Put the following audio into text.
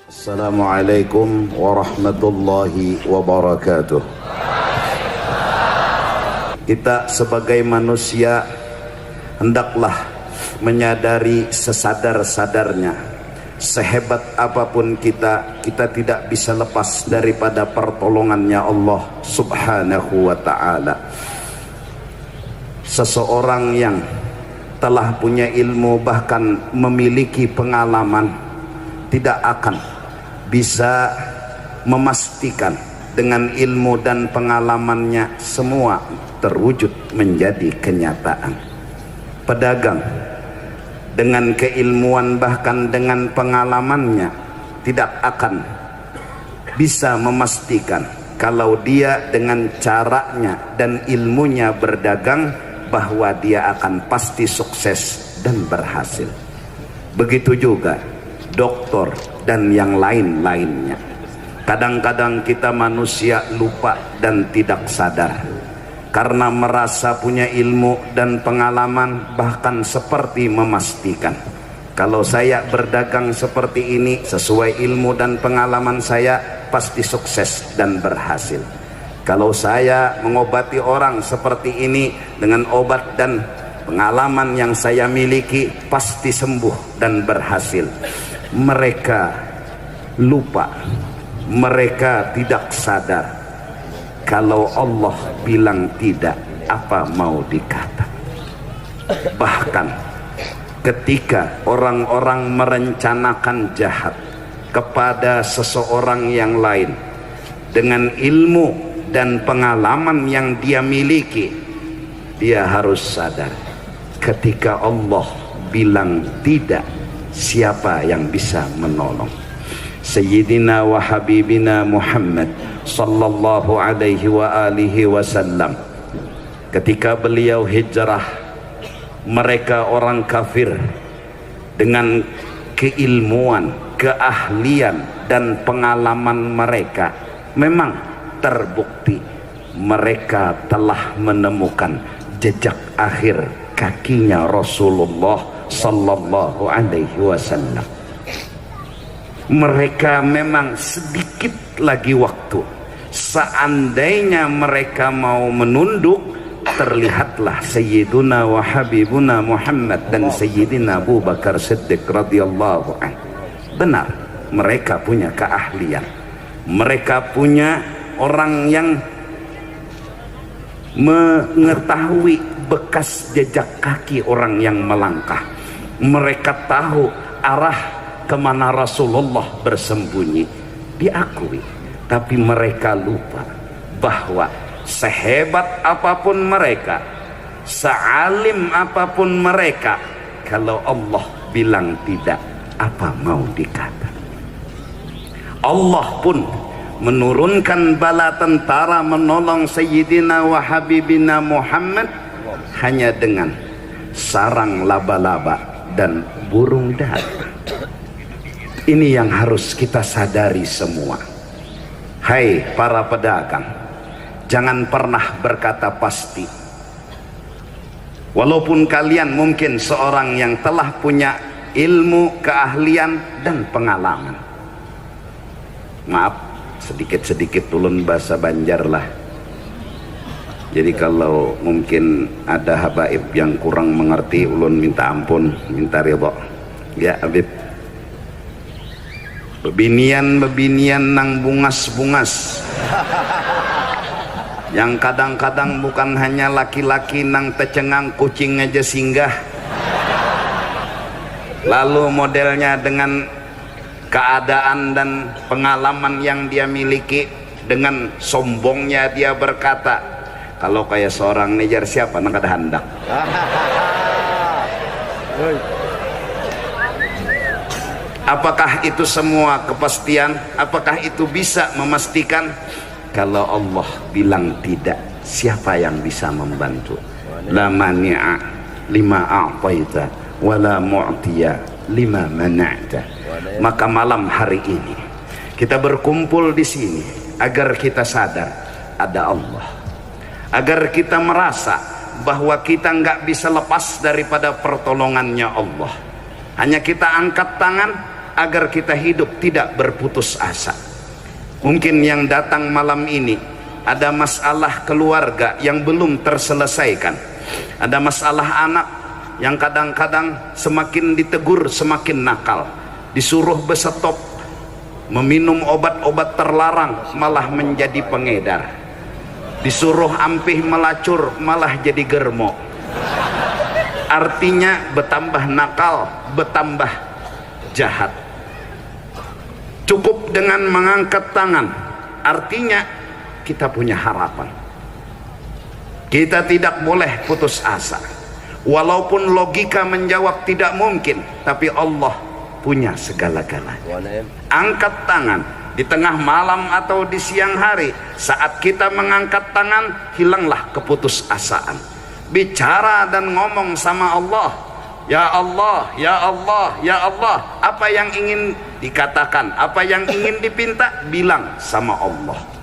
Assalamualaikum warahmatullahi wabarakatuh. Kita sebagai manusia hendaklah menyadari sesadar-sadarnya, sehebat apapun kita tidak bisa lepas daripada pertolongannya Allah subhanahu wa ta'ala. Seseorang yang telah punya ilmu, bahkan memiliki pengalaman, tidak akan bisa memastikan dengan ilmu dan pengalamannya semua terwujud menjadi kenyataan. Pedagang dengan keilmuan bahkan dengan pengalamannya tidak akan bisa memastikan kalau dia dengan caranya dan ilmunya berdagang bahwa dia akan pasti sukses dan berhasil. Begitu juga dokter dan yang lain-lainnya. Kadang-kadang kita manusia lupa dan tidak sadar karena merasa punya ilmu dan pengalaman, bahkan seperti memastikan kalau saya berdagang seperti ini sesuai ilmu dan pengalaman saya pasti sukses dan berhasil. Kalau saya mengobati orang seperti ini dengan obat dan pengalaman yang saya miliki pasti sembuh dan berhasil. Mereka lupa, mereka tidak sadar kalau Allah bilang tidak, apa mau dikata. Bahkan ketika orang-orang merencanakan jahat kepada seseorang yang lain dengan ilmu dan pengalaman yang dia miliki, dia harus sadar ketika Allah bilang tidak, siapa yang bisa menolong? Sayyidina wa habibina Muhammad sallallahu alaihi wa alihi wasallam, ketika beliau hijrah, mereka orang kafir dengan keilmuan, keahlian dan pengalaman mereka memang terbukti mereka telah menemukan jejak akhir kakinya Rasulullah sallallahu alaihi wasallam. Mereka memang sedikit lagi waktu, seandainya mereka mau menunduk, terlihatlah Sayyiduna wa Habibuna Muhammad dan Sayyidina Abu Bakar Siddiq radhiyallahu anhu. Benar, mereka punya keahlian, mereka punya orang yang mengetahui bekas jejak kaki orang yang melangkah. Mereka tahu arah kemana Rasulullah bersembunyi, diakui. Tapi mereka lupa bahwa sehebat apapun mereka, sealim apapun mereka, kalau Allah bilang tidak, apa mau dikata. Allah pun menurunkan bala tentara menolong Sayyidina wa Habibina Muhammad hanya dengan sarang laba-laba dan burung dara. Ini yang harus kita sadari semua. Hai para pedagang, jangan pernah berkata pasti. Walaupun kalian mungkin seorang yang telah punya ilmu, keahlian dan pengalaman. Maaf, sedikit-sedikit ulun bahasa Banjar lah. Jadi kalau mungkin ada habaib yang kurang mengerti, ulun minta ampun, minta ridho. Ya Habib, bebinian nang bungas-bungas yang kadang-kadang bukan hanya laki-laki nang tecengang kucing aja singgah, lalu modelnya dengan keadaan dan pengalaman yang dia miliki, dengan sombongnya dia berkata, kalau kayak seorang Niger siapa nang kada handak. Apakah itu semua kepastian? Apakah itu bisa memastikan? Kalau Allah bilang tidak, siapa yang bisa membantu? La mani'a lima a'taita wa la mu'tiya lima mana'ta. Maka malam hari ini kita berkumpul di sini agar kita sadar ada Allah, agar kita merasa bahwa kita nggak bisa lepas daripada pertolongannya Allah. Hanya kita angkat tangan, agar kita hidup tidak berputus asa. Mungkin yang datang malam ini ada masalah keluarga yang belum terselesaikan, ada masalah anak yang kadang-kadang semakin ditegur semakin nakal, disuruh besetop meminum obat-obat terlarang malah menjadi pengedar, disuruh ampih melacur malah jadi germo. Artinya bertambah nakal, bertambah jahat. Cukup dengan mengangkat tangan, artinya kita punya harapan. Kita tidak boleh putus asa. Walaupun logika menjawab tidak mungkin, tapi Allah punya segala-galanya. Angkat tangan di tengah malam atau di siang hari. Saat kita mengangkat tangan, hilanglah keputusasaan. Bicara dan ngomong sama Allah. Ya Allah, ya Allah, ya Allah. Apa yang ingin dikatakan, apa yang ingin dipinta, bilang sama Allah.